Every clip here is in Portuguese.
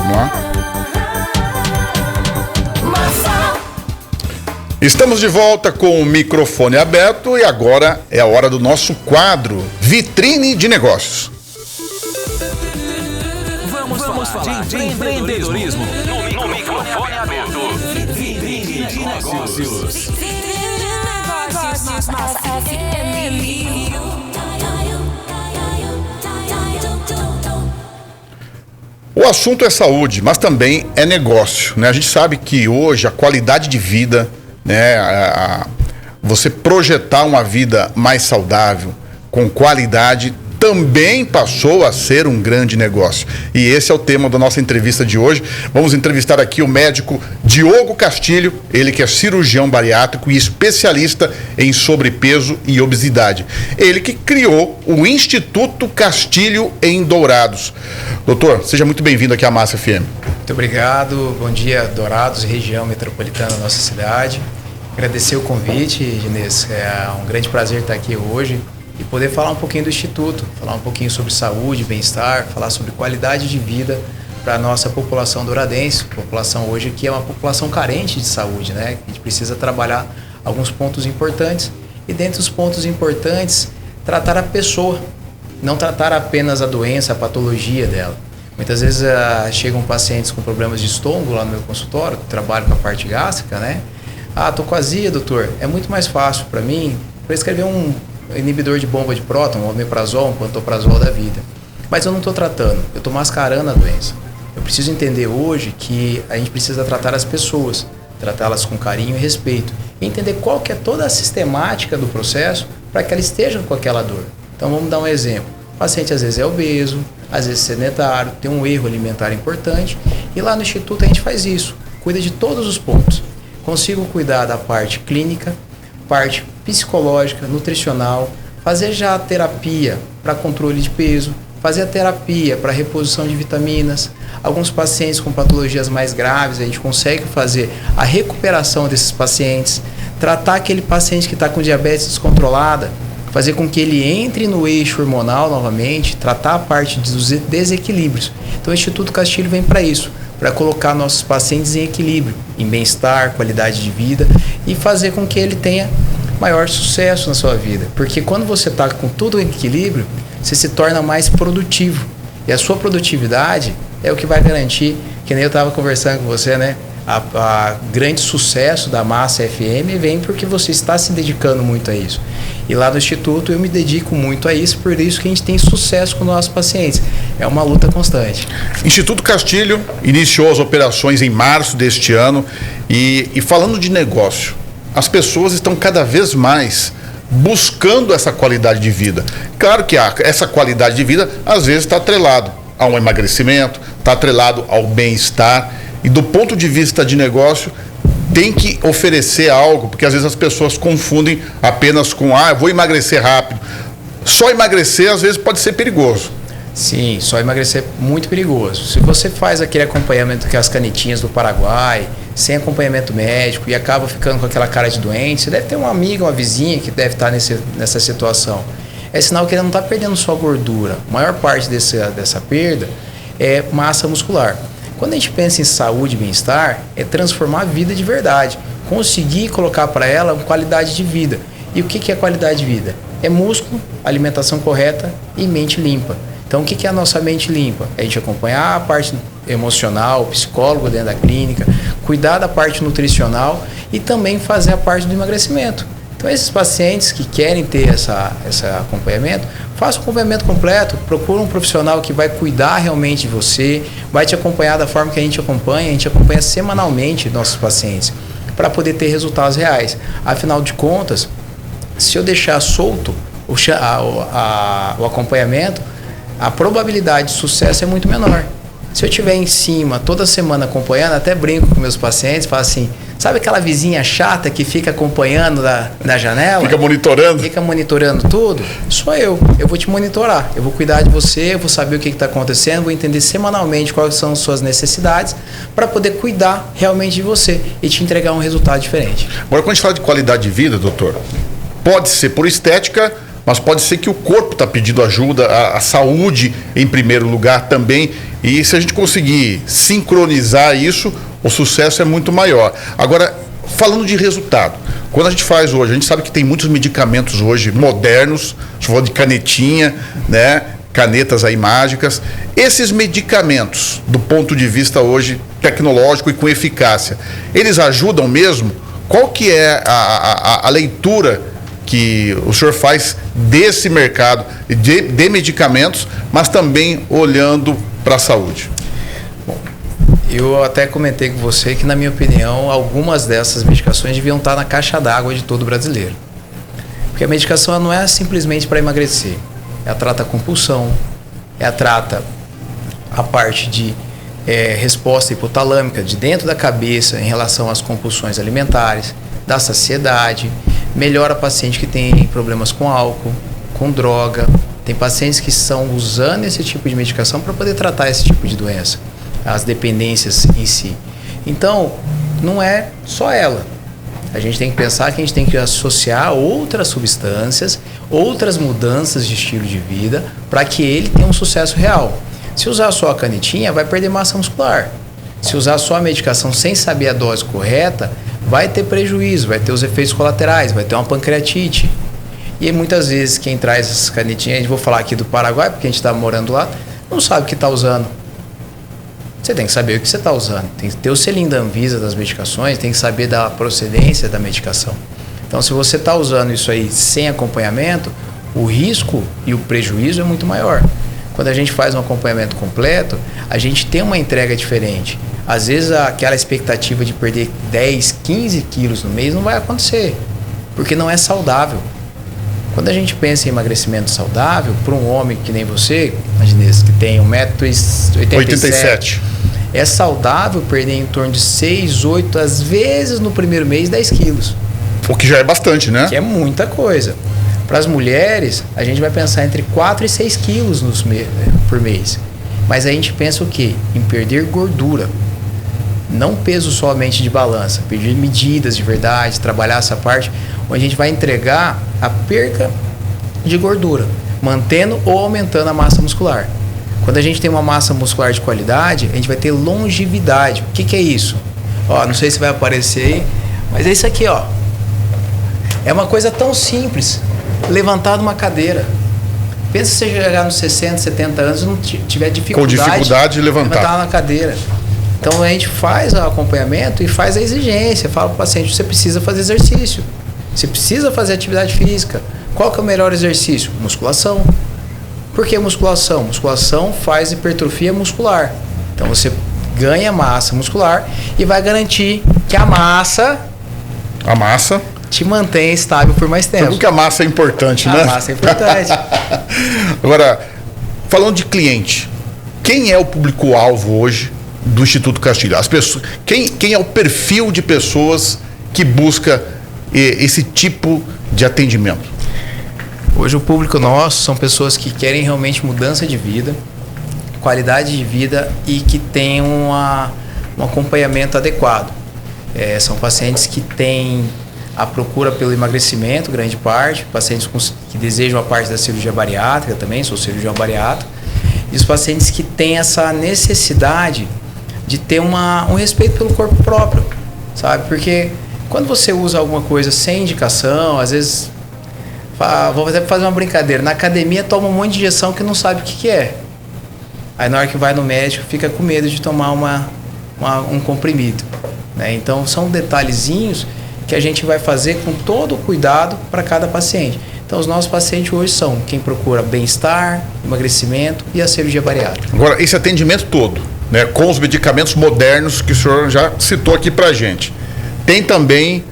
Vamos lá. Estamos de volta com o microfone aberto e agora é a hora do nosso quadro Vitrine de Negócios. Vamos falar de empreendedorismo no microfone aberto. Vitrine de Negócios. O assunto é saúde, mas também é negócio, né? A gente sabe que hoje a qualidade de vida, né, você projetar uma vida mais saudável, com qualidade, também passou a ser um grande negócio. E esse é o tema da nossa entrevista de hoje. Vamos entrevistar aqui o médico Diogo Castilho, ele que é cirurgião bariátrico e especialista em sobrepeso e obesidade. Ele que criou o Instituto Castilho em Dourados. Doutor, seja muito bem-vindo aqui à Massa FM. Muito obrigado. Bom dia, Dourados, região metropolitana da nossa cidade. Agradecer o convite, Ginês. É um grande prazer estar aqui hoje e poder falar um pouquinho do Instituto, falar um pouquinho sobre saúde, bem-estar, falar sobre qualidade de vida para a nossa população douradense, população hoje que é uma população carente de saúde, né? A gente precisa trabalhar alguns pontos importantes e dentre os pontos importantes, tratar a pessoa, não tratar apenas a doença, a patologia dela. Muitas vezes chegam pacientes com problemas de estômago lá no meu consultório, que trabalho com a parte gástrica, né? Tô com azia, doutor. É muito mais fácil para mim prescrever um inibidor de bomba de próton, um omeprazol, um pantoprazol da vida. Mas eu não estou tratando, eu estou mascarando a doença. Eu preciso entender hoje que a gente precisa tratar as pessoas, tratá-las com carinho e respeito. E entender qual que é toda a sistemática do processo para que ela esteja com aquela dor. Então vamos dar um exemplo. O paciente às vezes é obeso, às vezes sedentário, tem um erro alimentar importante. E lá no Instituto a gente faz isso, cuida de todos os pontos. Consigo cuidar da parte clínica, parte psicológica, nutricional, fazer já a terapia para controle de peso, fazer a terapia para reposição de vitaminas. Alguns pacientes com patologias mais graves, a gente consegue fazer a recuperação desses pacientes, tratar aquele paciente que está com diabetes descontrolada, fazer com que ele entre no eixo hormonal novamente, tratar a parte dos desequilíbrios. Então o Instituto Castilho vem para isso, para colocar nossos pacientes em equilíbrio, em bem-estar, qualidade de vida e fazer com que ele tenha maior sucesso na sua vida. Porque quando você está com tudo em equilíbrio, você se torna mais produtivo. E a sua produtividade é o que vai garantir, que nem eu estava conversando com você, né? A grande sucesso da Massa FM vem porque você está se dedicando muito a isso. E lá no Instituto eu me dedico muito a isso, por isso que a gente tem sucesso com nossos pacientes. É uma luta constante. Instituto Castilho iniciou as operações em março deste ano e falando de negócio, as pessoas estão cada vez mais buscando essa qualidade de vida. Claro que essa qualidade de vida às vezes está atrelado a um emagrecimento, está atrelado ao bem-estar. E do ponto de vista de negócio, tem que oferecer algo, porque às vezes as pessoas confundem apenas com, eu vou emagrecer rápido. Só emagrecer, às vezes, pode ser perigoso. Sim, só emagrecer é muito perigoso. Se você faz aquele acompanhamento com as canetinhas do Paraguai, sem acompanhamento médico, e acaba ficando com aquela cara de doente, você deve ter uma amiga, uma vizinha que deve estar nessa situação. É sinal que ele não está perdendo só gordura. A maior parte dessa perda é massa muscular. Quando a gente pensa em saúde e bem-estar, é transformar a vida de verdade. Conseguir colocar para ela uma qualidade de vida. E o que é qualidade de vida? É músculo, alimentação correta e mente limpa. Então, o que é a nossa mente limpa? A gente acompanhar a parte emocional, o psicólogo dentro da clínica, cuidar da parte nutricional e também fazer a parte do emagrecimento. Então, esses pacientes que querem ter esse acompanhamento, faça o acompanhamento completo, procura um profissional que vai cuidar realmente de você, vai te acompanhar da forma que a gente acompanha semanalmente nossos pacientes, para poder ter resultados reais. Afinal de contas, se eu deixar solto o acompanhamento, a probabilidade de sucesso é muito menor. Se eu estiver em cima, toda semana acompanhando, até brinco com meus pacientes, falo assim, sabe aquela vizinha chata que fica acompanhando na janela? Fica monitorando? Fica monitorando tudo? Sou eu vou te monitorar, eu vou cuidar de você, eu vou saber o que está acontecendo, vou entender semanalmente quais são as suas necessidades para poder cuidar realmente de você e te entregar um resultado diferente. Agora, quando a gente fala de qualidade de vida, doutor, pode ser por estética, mas pode ser que o corpo está pedindo ajuda, a saúde em primeiro lugar também. E se a gente conseguir sincronizar isso, o sucesso é muito maior. Agora, falando de resultado, quando a gente faz hoje, a gente sabe que tem muitos medicamentos hoje modernos, a gente falou de canetinha, né? Canetas aí mágicas. Esses medicamentos, do ponto de vista hoje tecnológico e com eficácia, eles ajudam mesmo? Qual que é a leitura que o senhor faz desse mercado de medicamentos, mas também olhando para a saúde? Bom, eu até comentei com você que, na minha opinião, algumas dessas medicações deviam estar na caixa d'água de todo brasileiro. Porque a medicação não é simplesmente para emagrecer. Ela trata a compulsão, ela trata a parte de resposta hipotalâmica de dentro da cabeça em relação às compulsões alimentares, da saciedade, melhora paciente que tem problemas com álcool, com droga. Tem pacientes que estão usando esse tipo de medicação para poder tratar esse tipo de doença, as dependências em si. Então, não é só ela. A gente tem que pensar que a gente tem que associar outras substâncias, outras mudanças de estilo de vida, para que ele tenha um sucesso real. Se usar só a canetinha, vai perder massa muscular. Se usar só a medicação sem saber a dose correta, vai ter prejuízo, vai ter os efeitos colaterais, vai ter uma pancreatite. E muitas vezes quem traz essas canetinhas, vou falar aqui do Paraguai, porque a gente está morando lá, não sabe o que está usando. Você tem que saber o que você está usando. Tem que ter o selinho da Anvisa das medicações, tem que saber da procedência da medicação. Então, se você está usando isso aí sem acompanhamento, o risco e o prejuízo é muito maior. Quando a gente faz um acompanhamento completo, a gente tem uma entrega diferente. Às vezes, aquela expectativa de perder 10, 15 quilos no mês não vai acontecer, porque não é saudável. Quando a gente pensa em emagrecimento saudável, para um homem que nem você, Agnês, que tem 1,87 m, é saudável perder em torno de 6, 8, às vezes no primeiro mês, 10 quilos. O que já é bastante, né? Que é muita coisa. Para as mulheres, a gente vai pensar entre 4 e 6 quilos por mês. Mas a gente pensa o quê? Em perder gordura. Não peso somente de balança, pedir medidas de verdade, trabalhar essa parte, onde a gente vai entregar a perca de gordura, mantendo ou aumentando a massa muscular. Quando a gente tem uma massa muscular de qualidade, a gente vai ter longevidade. O que é isso? Ó, não sei se vai aparecer aí, mas é isso aqui, ó. É uma coisa tão simples, levantar de uma cadeira. Pensa se você chegar nos 60, 70 anos e não tiver dificuldade, com dificuldade de levantar na cadeira. Então a gente faz o acompanhamento e faz a exigência. Fala para o paciente, você precisa fazer exercício. Você precisa fazer atividade física. Qual que é o melhor exercício? Musculação. Por que musculação? Musculação faz hipertrofia muscular. Então você ganha massa muscular e vai garantir que a massa te mantenha estável por mais tempo. Porque a massa é importante, né? A massa é importante. Agora, falando de cliente, quem é o público-alvo hoje do Instituto Castilho? As pessoas, quem é o perfil de pessoas que busca esse tipo de atendimento? Hoje o público nosso são pessoas que querem realmente mudança de vida, qualidade de vida e que têm um acompanhamento adequado. São pacientes que têm a procura pelo emagrecimento, grande parte, pacientes que desejam a parte da cirurgia bariátrica também, sou cirurgião bariátrico, e os pacientes que têm essa necessidade de ter um respeito pelo corpo próprio, sabe? Porque quando você usa alguma coisa sem indicação, às vezes, vou até fazer uma brincadeira, na academia toma um monte de injeção que não sabe o que é. Aí na hora que vai no médico fica com medo de tomar um comprimido, né? Então são detalhezinhos que a gente vai fazer com todo o cuidado para cada paciente. Então os nossos pacientes hoje são quem procura bem-estar, emagrecimento e a cirurgia bariátrica. Agora, esse atendimento todo, né, com os medicamentos modernos que o senhor já citou aqui pra gente. Tem também,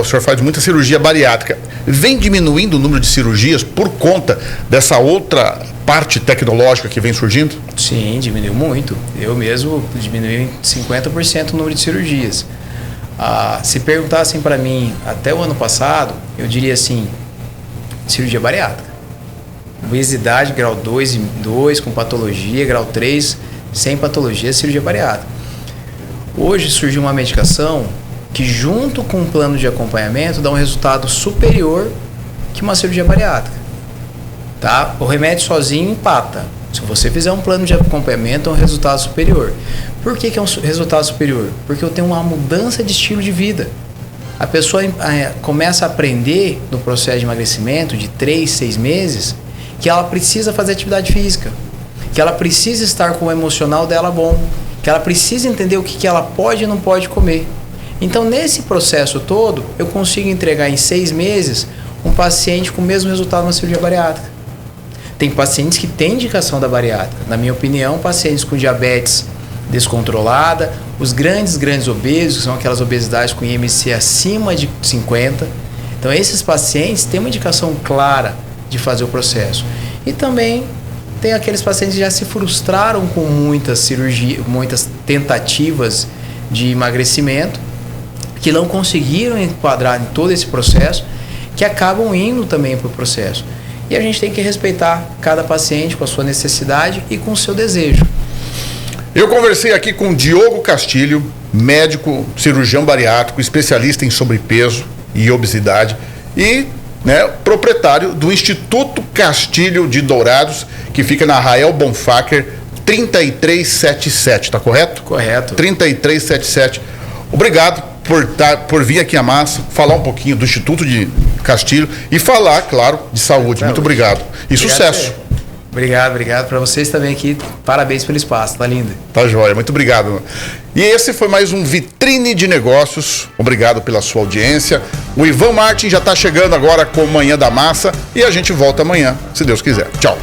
o senhor faz muita cirurgia bariátrica. Vem diminuindo o número de cirurgias por conta dessa outra parte tecnológica que vem surgindo? Sim, diminuiu muito. Eu mesmo diminui em 50% o número de cirurgias. Se perguntassem para mim até o ano passado, eu diria assim, cirurgia bariátrica. Obesidade, grau 2 e 2, com patologia, grau 3, sem patologia, cirurgia bariátrica. Hoje surgiu uma medicação que, junto com um plano de acompanhamento, dá um resultado superior que uma cirurgia bariátrica. Tá? O remédio sozinho empata. Se você fizer um plano de acompanhamento, é um resultado superior. Por que é um resultado superior? Porque eu tenho uma mudança de estilo de vida. A pessoa começa a aprender no processo de emagrecimento de 3, 6 meses que ela precisa fazer atividade física, que ela precisa estar com o emocional dela bom, que ela precisa entender o que ela pode e não pode comer. Então, nesse processo todo, eu consigo entregar em 6 meses um paciente com o mesmo resultado na cirurgia bariátrica. Tem pacientes que têm indicação da bariátrica. Na minha opinião, pacientes com diabetes descontrolada, os grandes obesos, que são aquelas obesidades com IMC acima de 50. Então, esses pacientes têm uma indicação clara de fazer o processo. E também tem aqueles pacientes que já se frustraram com muitas cirurgias, muitas tentativas de emagrecimento, que não conseguiram enquadrar em todo esse processo, que acabam indo também para o processo. E a gente tem que respeitar cada paciente com a sua necessidade e com o seu desejo. Eu conversei aqui com Diogo Castilho, médico, cirurgião bariátrico, especialista em sobrepeso e obesidade e proprietário do Instituto Castilho de Dourados, que fica na Rael Bonfacker 3377, tá correto? Correto. 3377. Obrigado por vir aqui a Massa, falar um pouquinho do Instituto de Castilho e falar, claro, de saúde. Muito obrigado. E sucesso. Obrigado para vocês também aqui. Parabéns pelo espaço, tá lindo. Tá joia, muito obrigado. E esse foi mais um Vitrine de Negócios. Obrigado pela sua audiência. O Ivan Martin já tá chegando agora com Manhã da Massa e a gente volta amanhã, se Deus quiser. Tchau.